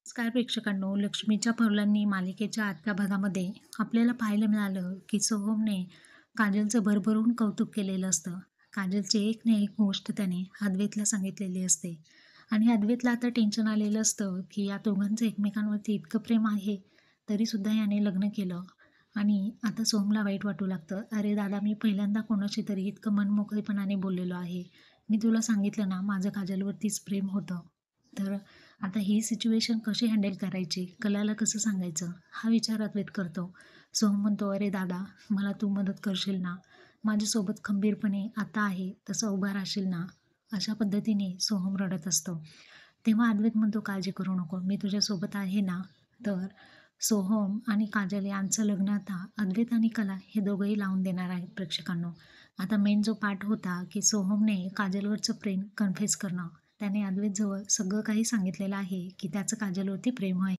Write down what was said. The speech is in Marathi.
नमस्कार प्रेक्षकांनो, लक्ष्मीच्या पावलांनी मालिकेच्या आजच्या भागामध्ये आपल्याला पाहायला मिळालं की सोहमने काजलचं भरभरून कौतुक केलेलं असतं. काजलची एक ना एक गोष्ट त्याने अद्वैतला सांगितलेली असते आणि अद्वैतला आता टेन्शन आलेलं असतं की या दोघांचं एकमेकांवरती इतकं प्रेम आहे, तरीसुद्धा याने लग्न केलं. आणि आता सोहमला वाईट वाटू लागतं. अरे दादा, मी पहिल्यांदा कोणाशी तरी इतकं मनमोकळेपणाने बोललेलो आहे. मी तुला सांगितलं ना, माझं काजलवरतीच प्रेम होतं. तर आता ही सिच्युएशन कशी हँडल करायची? कलाला कसं सांगायचं? हा विचार अद्वैत करतो. सोहम म्हणतो, "अरे दादा, मला तू मदत करशील ना? माझ्यासोबत खंबीरपणे आता आहे तसं उभा राहशील ना?" अशा पद्धतीने सोहम रडत असतो. तेव्हा अद्वैत म्हणतो, "काळजी करू नको, मी तुझ्यासोबत आहे ना." तर सोहम आणि काजल यांचं लग्न आता अद्वैत आणि कला हे दोघंही लावून देणार आहेत प्रेक्षकांनो. आता मेन जो पार्ट होता, की सोहमने काजलवरचं प्रेम कन्फेस करणं. त्याने अद्वैतजवळ सगळं काही सांगितलेलं आहे, की त्याचं काजलवरती प्रेम आहे.